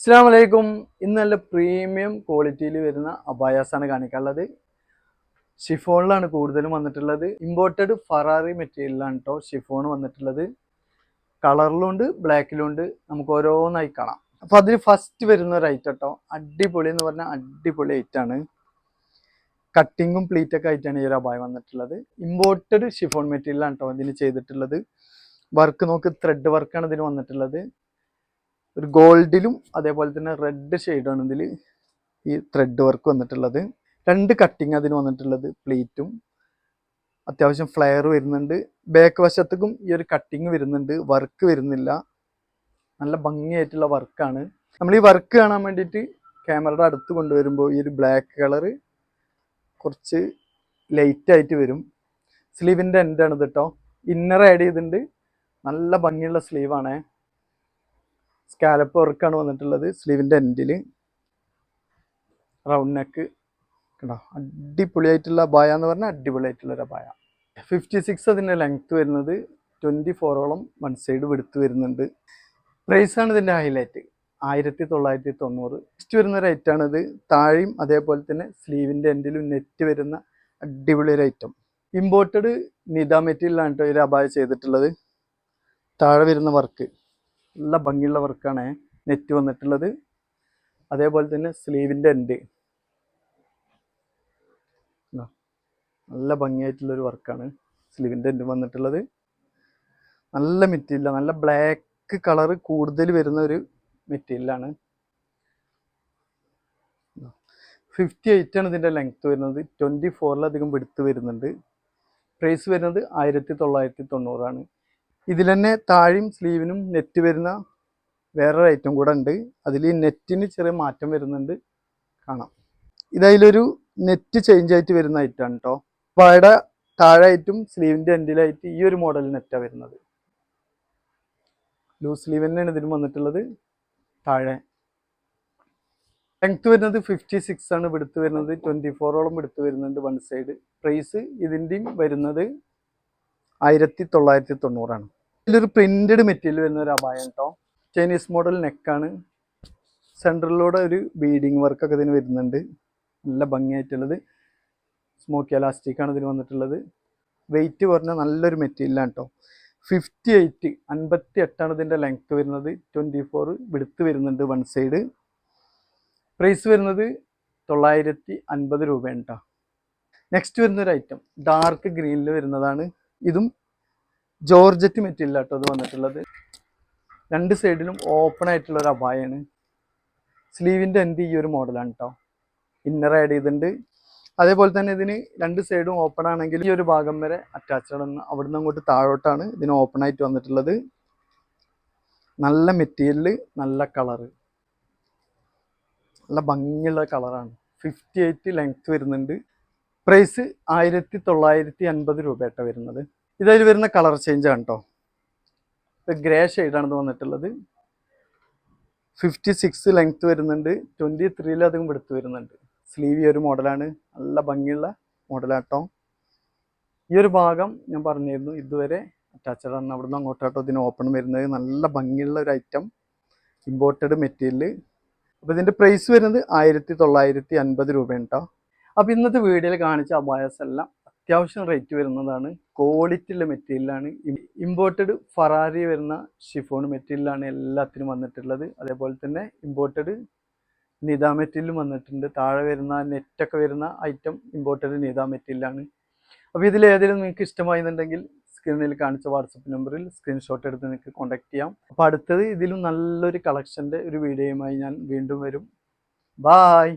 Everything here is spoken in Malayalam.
അസ്സലാമു അലൈക്കും. ഇന്ന് നല്ല പ്രീമിയം ക്വാളിറ്റിയിൽ വരുന്ന അബായാസാണ് കാണിക്കാനുള്ളത്. ഷിഫോണിലാണ് കൂടുതലും വന്നിട്ടുള്ളത്. ഇമ്പോർട്ടഡ് ഫറാറി മെറ്റീരിയലാണ് കേട്ടോ ഷിഫോൺ വന്നിട്ടുള്ളത്. കളറിലുണ്ട് ബ്ലാക്കിലുണ്ട്. നമുക്ക് ഓരോന്നായി കാണാം. അപ്പോൾ അതിൽ ഫസ്റ്റ് വരുന്ന ഒരു ഐറ്റം കേട്ടോ, അടിപൊളി എന്ന് പറഞ്ഞാൽ അടിപൊളി ഐറ്റാണ്. കട്ടിങ്ങും പ്ലീറ്റൊക്കെ ആയിട്ടാണ് ഈ ഒരു അബായ വന്നിട്ടുള്ളത്. ഇമ്പോർട്ടഡ് ഷിഫോൺ മെറ്റീരിയലാണ് കേട്ടോ ഇതിന് ചെയ്തിട്ടുള്ളത്. വർക്ക് നോക്ക്, ത്രെഡ് വർക്കാണ് ഇതിന് വന്നിട്ടുള്ളത്. ഒരു ഗോൾഡിലും അതേപോലെ തന്നെ റെഡ് ഷെയ്ഡാണ് ഇതിൽ ഈ ത്രെഡ് വർക്ക് വന്നിട്ടുള്ളത്. രണ്ട് കട്ടിങ് അതിന് വന്നിട്ടുള്ളത്. പ്ലീറ്റും അത്യാവശ്യം ഫ്ലെയർ വരുന്നുണ്ട്. ബാക്ക് വശത്തേക്കും ഈ ഒരു കട്ടിങ് വരുന്നുണ്ട്. വർക്ക് വരുന്നില്ല. നല്ല ഭംഗിയായിട്ടുള്ള വർക്കാണ്. നമ്മൾ ഈ വർക്ക് കാണാൻ വേണ്ടിയിട്ട് ക്യാമറയുടെ അടുത്ത് കൊണ്ടുവരുമ്പോൾ ഈ ഒരു ബ്ലാക്ക് കളറ് കുറച്ച് ലൈറ്റ് ആയിട്ട് വരും. സ്ലീവിൻ്റെ എൻഡാണ് ഇത് കേട്ടോ. ഇന്നർ ആഡ് ചെയ്തിട്ടുണ്ട്. നല്ല ഭംഗിയുള്ള സ്ലീവാണ്. സ്കാലപ്പ് വർക്കാണ് വന്നിട്ടുള്ളത്. സ്ലീവിൻ്റെ എൻഡിൽ റൗണ്ട് നെക്ക് കണ്ടോ, അടിപൊളിയായിട്ടുള്ള അബായ എന്ന് പറഞ്ഞാൽ അടിപൊളിയായിട്ടുള്ള ഒരു അബായ. 56 അതിൻ്റെ ലെങ്ത്ത് വരുന്നത്. 24 വൺ സൈഡ് വെടുത്ത് വരുന്നുണ്ട്. പ്രൈസാണ് ഇതിൻ്റെ ഹൈലൈറ്റ്, 1990. നെക്സ്റ്റ് വരുന്ന ഒരു ഐറ്റാണിത്. താഴെയും അതേപോലെ തന്നെ സ്ലീവിൻ്റെ എൻഡിലും നെറ്റ് വരുന്ന അടിപൊളി ഒരു ഐറ്റം. ഇമ്പോർട്ടഡ് നിദ മെറ്റീരിയലാണ് കേട്ടോ ഒരു അബായ ചെയ്തിട്ടുള്ളത്. താഴെ വരുന്ന വർക്ക് നല്ല ഭംഗിയുള്ള വർക്കാണ് നെറ്റ് വന്നിട്ടുള്ളത്. അതേപോലെ തന്നെ സ്ലീവിൻ്റെ എൻഡ് നല്ല ഭംഗിയായിട്ടുള്ളൊരു വർക്കാണ് സ്ലീവിൻ്റെ എൻഡ് വന്നിട്ടുള്ളത്. നല്ല മെറ്റീരിയൽ, നല്ല ബ്ലാക്ക് കളറ് കൂടുതൽ വരുന്ന ഒരു മെറ്റീരിയലാണ്. 58 ആണ് ഇതിൻ്റെ ലെങ്ത്ത് വരുന്നത്. 24 വെടുത്ത് വരുന്നുണ്ട്. പ്രൈസ് വരുന്നത് 1990. ഇതിൽ തന്നെ താഴെയും സ്ലീവിനും നെറ്റ് വരുന്ന വേറൊരു ഐറ്റം കൂടെ ഉണ്ട്. അതിൽ നെറ്റിന് ചെറിയ മാറ്റം വരുന്നുണ്ട്, കാണാം. ഇതതിലൊരു നെറ്റ് ചേഞ്ച് ആയിട്ട് വരുന്ന ഐറ്റമാണ് കേട്ടോ. പായുടെ താഴെയായിട്ടും സ്ലീവിൻ്റെ എൻഡിലായിട്ട് ഈ ഒരു മോഡൽ നെറ്റാണ് വരുന്നത്. ലൂസ് സ്ലീവ് തന്നെയാണ് ഇതിന് വന്നിട്ടുള്ളത്. താഴെ ലെങ്ത്ത് വരുന്നത് 56 ആണ്. വെടുത്ത് വരുന്നത് 24 വെടുത്ത് വരുന്നുണ്ട് വൺ സൈഡ്. പ്രൈസ് ഇതിൻ്റെയും വരുന്നത് 1990. ഇതിലൊരു പ്രിന്റഡ് മെറ്റീരിയൽ വരുന്ന ഒരു അബായം കേട്ടോ. ചൈനീസ് മോഡൽ നെക്കാണ്. സെൻട്രലിലൂടെ ഒരു ബീഡിങ് വർക്കൊക്കെ ഇതിന് വരുന്നുണ്ട്. നല്ല ഭംഗിയായിട്ടുള്ളത്. സ്മോക്കി എലാസ്റ്റിക്കാണ് ഇതിന് വന്നിട്ടുള്ളത്. വെയിറ്റ് കുറഞ്ഞ നല്ലൊരു മെറ്റീരിയലാണ് കേട്ടോ. 58 ഇതിൻ്റെ ലെങ്ത്ത് വരുന്നത്. 24 വെടുത്ത് വരുന്നുണ്ട് വൺ സൈഡ്. പ്രൈസ് വരുന്നത് 950 രൂപയാണ് കേട്ടോ. നെക്സ്റ്റ് വരുന്നൊരു ഐറ്റം ഡാർക്ക് ഗ്രീനിൽ വരുന്നതാണ്. ഇതും ജോർജറ്റ് മെറ്റീരിയൽ കേട്ടോ ഇത് വന്നിട്ടുള്ളത്. രണ്ട് സൈഡിലും ഓപ്പൺ ആയിട്ടുള്ള ഒരു അബായാണ്. സ്ലീവിൻ്റെ എൻഡ് ഈ ഒരു മോഡലാണ് കേട്ടോ. ഇന്നർ ആഡ് ചെയ്തിട്ടുണ്ട്. അതേപോലെ തന്നെ ഇതിന് രണ്ട് സൈഡും ഓപ്പൺ ആണെങ്കിൽ ഈ ഒരു ഭാഗം വരെ അറ്റാച്ച്ഡ് ആണ്. അവിടുന്ന് അങ്ങോട്ട് താഴോട്ടാണ് ഇതിന് ഓപ്പൺ ആയിട്ട് വന്നിട്ടുള്ളത്. നല്ല മെറ്റീരിയൽ, നല്ല കളറ്, നല്ല ഭംഗിയുള്ള കളറാണ്. 58 ലെങ്ത്ത് വരുന്നുണ്ട്. പ്രൈസ് 1950 രൂപയായിട്ടാണ് വരുന്നത്. ഇതിൽ വരുന്ന കളർ ചേഞ്ച് ആണ് കേട്ടോ. ഇപ്പം ഗ്രേ ഷെയ്ഡാണിത് വന്നിട്ടുള്ളത്. 56 ലെങ്ത്ത് വരുന്നുണ്ട്. 23 വെടുത്ത് വരുന്നുണ്ട്. സ്ലീവ് ഈ ഒരു മോഡലാണ്. നല്ല ഭംഗിയുള്ള മോഡലാട്ടോ. ഈ ഒരു ഭാഗം ഞാൻ പറഞ്ഞിരുന്നു ഇതുവരെ അറ്റാച്ച്ഡ് ആണ്. അവിടുന്ന് അങ്ങോട്ടാട്ടോ ഇതിന് ഓപ്പൺ വരുന്നത്. നല്ല ഭംഗിയുള്ള ഒരു ഐറ്റം, ഇമ്പോർട്ടഡ് മെറ്റീരിയൽ. അപ്പോൾ ഇതിൻ്റെ പ്രൈസ് വരുന്നത് 1950 രൂപയാണ് കേട്ടോ. അപ്പോൾ ഇന്നത്തെ വീഡിയോയിൽ കാണിച്ച അബായാസ് എല്ലാം അത്യാവശ്യം റേറ്റ് വരുന്നതാണ്. ക്വാളിറ്റി ഉള്ള മെറ്റീരിയലാണ്. ഇമ്പോർട്ടഡ് ഫറാറി വരുന്ന ഷിഫോൺ മെറ്റീരിയലാണ് എല്ലാത്തിനും വന്നിട്ടുള്ളത്. അതേപോലെ തന്നെ ഇമ്പോർട്ടഡ് നിദ മെറ്റീരിയലും വന്നിട്ടുണ്ട്. താഴെ വരുന്ന നെറ്റൊക്കെ വരുന്ന ഐറ്റം ഇമ്പോർട്ടഡ് നിദ മെറ്റീരിയലാണ്. അപ്പോൾ ഇതിൽ ഏതെങ്കിലും നിങ്ങൾക്ക് ഇഷ്ടമായെന്നുണ്ടെങ്കിൽ സ്ക്രീനിൽ കാണിച്ച വാട്സപ്പ് നമ്പറിൽ സ്ക്രീൻഷോട്ട് എടുത്ത് നിങ്ങൾക്ക് കോൺടാക്ട് ചെയ്യാം. അപ്പോൾ അടുത്തത് ഇതിലും നല്ലൊരു കളക്ഷൻ്റെ ഒരു വീഡിയോയുമായി ഞാൻ വീണ്ടും വരും. ബായ്.